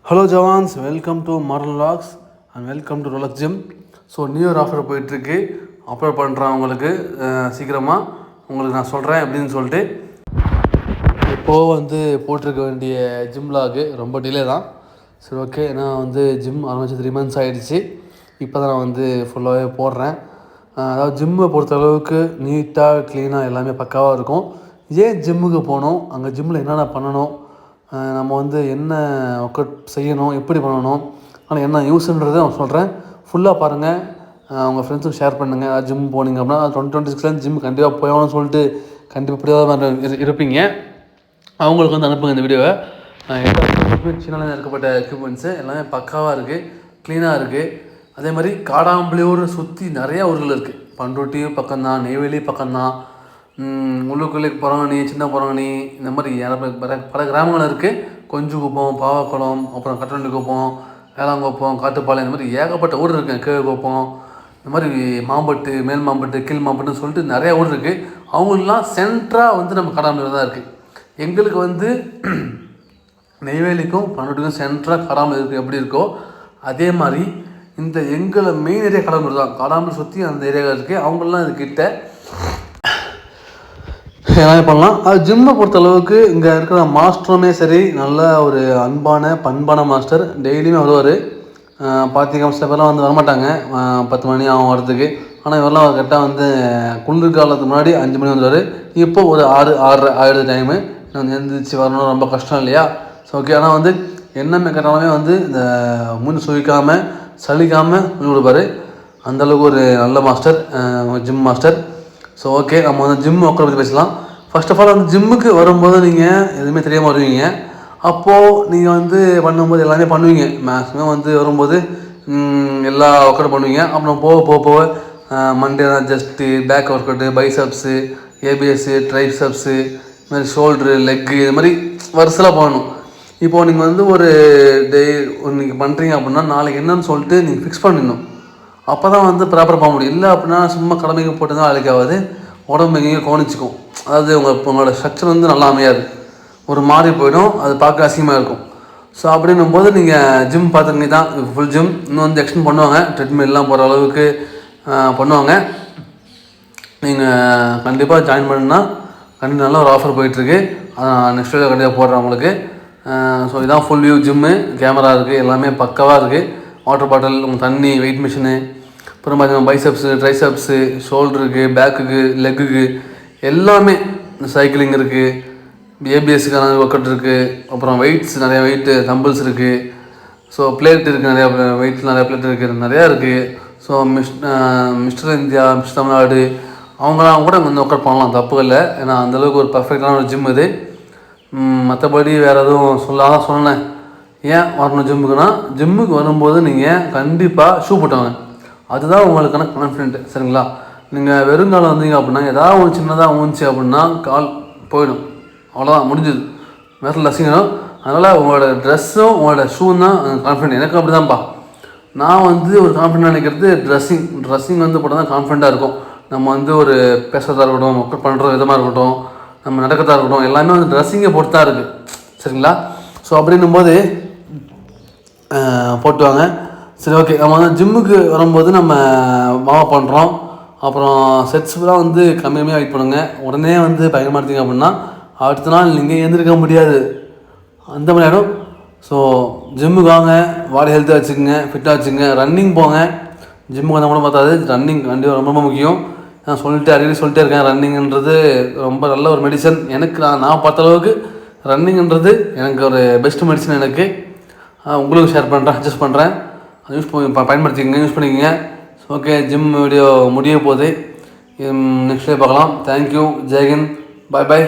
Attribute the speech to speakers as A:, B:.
A: Hello jawans, welcome to modern vlogs and welcome to Rolex gym. So new year offer போயிட்டுருக்கு. Upload பண்ணுறேன் உங்களுக்கு சீக்கிரமாக உங்களுக்கு நான் சொல்கிறேன் அப்படின்னு சொல்லிட்டு. இப்போது போட்டிருக்க வேண்டிய ஜிம் வ்ளாகு ரொம்ப டிலே தான். சரி, ஓகே. நான் ஜிம் ஆரம்பிச்சு 3 months ஆகிடுச்சு. இப்போ தான் நான் ஃபுல்லாகவே போடுறேன். அதாவது ஜிம்மை பொறுத்தளவுக்கு நீட்டாக க்ளீனாக எல்லாமே பக்காவாக இருக்கும். ஏன் ஜிம்முக்கு போகணும், அங்கே ஜிம்மில் என்னென்ன பண்ணணும், நம்ம என்ன ஒர்க் அவுட் செய்யணும், எப்படி பண்ணணும், ஆனால் என்ன யூஸ்ன்றதை நான் சொல்கிறேன். ஃபுல்லாக பாருங்கள். உங்கள் ஃப்ரெண்ட்ஸுக்கு ஷேர் பண்ணுங்கள். ஜிம் போனீங்க அப்படின்னா 2026 ஜிம் கண்டிப்பாக போயாகணும்னு சொல்லிட்டு கண்டிப்பாக இப்படியாவது இருப்பீங்க. அவங்களுக்கு அனுப்புங்க இந்த வீடியோவை. சின்னதாக இருக்கப்பட்ட எக்யூப்மெண்ட்ஸு எல்லாமே பக்காவாக இருக்குது, க்ளீனாக இருக்குது. அதே மாதிரி காடாம்பள்ளியூர் சுற்றி நிறையா ஊர்கள் இருக்குது. பண்ருட்டி பக்கம்தான், நெய்வேலி பக்கம்தான், உள்ளுக்குள்ளே புறங்கணி, சின்ன புறங்கணி, இந்த மாதிரி பல கிராமங்கள் இருக்குது. கொஞ்சுக்குப்பம், பாவக்குளம், அப்புறம் கட்டண்டி குப்பம், வேளாங்குப்பம், காட்டுப்பாளையம், இந்த மாதிரி ஏகப்பட்ட ஊர் இருக்குது. கீழ்குப்பம், இந்த மாதிரி மாம்பட்டு, மேல் மாம்பட்டு, கீழ் மாம்பட்டுன்னு சொல்லிட்டு நிறையா ஊர் இருக்குது. அவங்களுக்குலாம் சென்ட்ராக நம்ம காடாம்பள்ளியூர் தான் இருக்குது. எங்களுக்கு நெய்வேலிக்கும் பண்ருட்டிக்கும் சென்ட்ராக காடாம்பள்ளி இருக்குது. எப்படி இருக்கோ அதே மாதிரி இந்த எங்களை மெயின் ஏரியா காடாம்பள்ளி தான். காடாம்பள்ளி சுற்றி அந்த ஏரியாவில் இருக்குது. அவங்களெலாம் இதுக்கிட்ட எல்லாமே பண்ணலாம். அது ஜிம்மை பொறுத்தளவுக்கு இங்கே இருக்கிற மாஸ்டருமே சரி, நல்ல ஒரு பண்பான மாஸ்டர். டெய்லியுமே வருவார். பார்த்திங்க சில பேர்லாம் வரமாட்டாங்க, 10 மணி ஆகும் வரதுக்கு. ஆனால் இவரெல்லாம் கரெக்டாக குளிர்காலத்துக்கு முன்னாடி 5 மணி வந்துடுவார். இப்போ ஒரு 6:30 ஆகிடுது டைமு. எழுந்திரிச்சு வரணும், ரொம்ப கஷ்டம் இல்லையா? So okay. ஆனால் என்னமே கேட்டாலுமே இந்த மூணு சுழிக்காமல் சலிக்காமல் சொல்லி கொடுப்பாரு. அந்தளவுக்கு ஒரு நல்ல master, gym master. So okay, நம்ம ஜிம் ஒர்க்கை பற்றி பேசலாம். ஃபர்ஸ்ட் ஆஃப் ஆல் ஜிம்முக்கு வரும்போது நீங்கள் எதுவுமே தெரியாமல் வருவீங்க. அப்போது நீங்கள் பண்ணும்போது எல்லாமே பண்ணுவீங்க. மேக்ஸிமம் வரும்போது எல்லா ஒர்க் அவுட் பண்ணுவீங்க. அப்புறம் போக Monday just, back work out, biceps, abs, triceps, இது மாதிரி ஷோல்ட்ரு, லெக்கு, இது மாதிரி வரிசலாக போகணும். இப்போது நீங்கள் ஒரு நீங்கள் பண்ணுறீங்க அப்படின்னா நாளைக்கு என்னன்னு சொல்லிட்டு நீங்கள் ஃபிக்ஸ் பண்ணிடணும். அப்போ தான் ப்ராப்பராக போக முடியும். இல்லை அப்படின்னா சும்மா கடமைக்கு போட்டு தான் அழைக்காது, உடம்பு எங்கேயும் கவனிச்சிக்கும். அதாவது உங்களோட ஸ்ட்ரக்சர் நல்லா அமையாது, ஒரு மாறி போயிடும், அது பார்க்க அசிங்கமாக இருக்கும். ஸோ அப்படின்னும் போது நீங்கள் ஜிம் பார்த்துருங்க தான் ஃபுல் ஜிம். இன்னும் எக்ஸ்டெண்ட் பண்ணுவாங்க, ட்ரெட்மில்லாம் போகிற அளவுக்கு பண்ணுவாங்க. நீங்கள் கண்டிப்பாக ஜாயின் பண்ணுன்னா கண்டிப்பாக நல்ல ஒரு ஆஃபர் போயிட்டுருக்கு. நெக்ஸ்ட் வீடியோ கண்டிப்பாக போடுறேன் உங்களுக்கு. ஸோ இதான் ஃபுல் வியூ ஜிம்மு. கேமரா இருக்குது, எல்லாமே பக்காவாக இருக்குது. வாட்டர் பாட்டில், உங்கள் தண்ணி, வெயிட் மிஷினு, அப்புறம் பார்த்தீங்கன்னா பைசப்ஸு, ட்ரைசப்ஸு, ஷோல்டருக்கு, பேக்குக்கு, லெக்குக்கு எல்லாமே. சைக்கிளிங் இருக்குது, ஏபிஎஸ்ஸுக்கான ஒர்க் அவுட் இருக்குது, அப்புறம் வெயிட்ஸ் நிறையா வெயிட்டு தம்பிள்ஸ் இருக்குது. ஸோ பிளேட் இருக்குது, நிறையா வெயிட்ஸ் நிறையா பிளேட் இருக்குது, நிறையா இருக்குது. So mister India, mister Tamil Nadu அவங்களாம் கூட ஒர்க் அவுட் பண்ணலாம், தப்பு இல்லை. ஏன்னா அந்தளவுக்கு ஒரு பர்ஃபெக்டான ஒரு ஜிம் இது. மற்றபடி வேறு எதுவும் சொன்னேன். ஏன் வரணும் ஜிம்முக்குன்னா, ஜிம்முக்கு வரும்போது நீங்கள் கண்டிப்பாக ஷூ போட்டுவாங்க. அதுதான் உங்களுக்கான கான்ஃபிடென்ட், சரிங்களா? நீங்கள் வெறுங்காலம் வந்தீங்க அப்படின்னா ஏதாவது ஒரு சின்னதாக ஊஞ்சி அப்படின்னா கால் போயிடும், அவ்வளோதான், முடிஞ்சுது. வேறு லசிங்கணும். அதனால் உங்களோட ட்ரெஸ்ஸும் உங்களோட ஷூவும் தான் கான்ஃபிடென்ட். எனக்கு அப்படி தான்ப்பா. நான் ஒரு கான்ஃபிடென்ட் நினைக்கிறது ட்ரெஸ்ஸிங் போட்டால் தான் கான்ஃபிடென்ட்டாக இருக்கும். நம்ம ஒரு பேசுகிறதா இருக்கட்டும், ஒர்க் பண்ணுற விதமாக இருக்கட்டும், நம்ம நடக்கிறதா இருக்கட்டும், எல்லாமே ட்ரெஸ்ஸிங்கை பொறுத்து தான் இருக்குது, சரிங்களா? ஸோ அப்படின்னும் போது போட்டுவாங்க. சரி, ஓகே. நம்ம ஜிம்முக்கு வரும்போது நம்ம மாவா பண்ணுறோம். அப்புறம் செட்ஸ்லாம் கம்மியாக வெயிட் பண்ணுங்க. உடனே பயன்படுத்திங்க அப்படின்னா அடுத்த நாள் நீங்கள் எழுந்திருக்க முடியாது, அந்த மாதிரி ஆகிடும். ஸோ ஜிம்முக்கு வாங்க, பாடி ஹெல்த்தாக வச்சுக்கோங்க, ஃபிட்டாக வச்சுக்கோங்க. ரன்னிங் போங்க. ஜிம்முக்கு வந்தால் கூட பார்த்தாது, ரன்னிங் கண்டிப்பாக ரொம்ப முக்கியம். நான் சொல்லிட்டே இருக்கேன், ரன்னிங்கிறது ரொம்ப நல்ல ஒரு மெடிசன். எனக்கு நான் பார்த்த அளவுக்கு ரன்னிங்கிறது எனக்கு ஒரு பெஸ்ட் மெடிசன். எனக்கு உங்களுக்கு ஷேர் பண்ணுறேன், அட்ஜஸ்ட் பண்ணுறேன். யூஸ் பயன்படுத்திக்கங்க, யூஸ் பண்ணிக்கோங்க. ஓகே, ஜிம் வீடியோ முடிய போகுது. நெக்ஸ்ட் டே பார்க்கலாம். தேங்க்யூ, ஜெய்ஹிந்த், பாய் பாய்.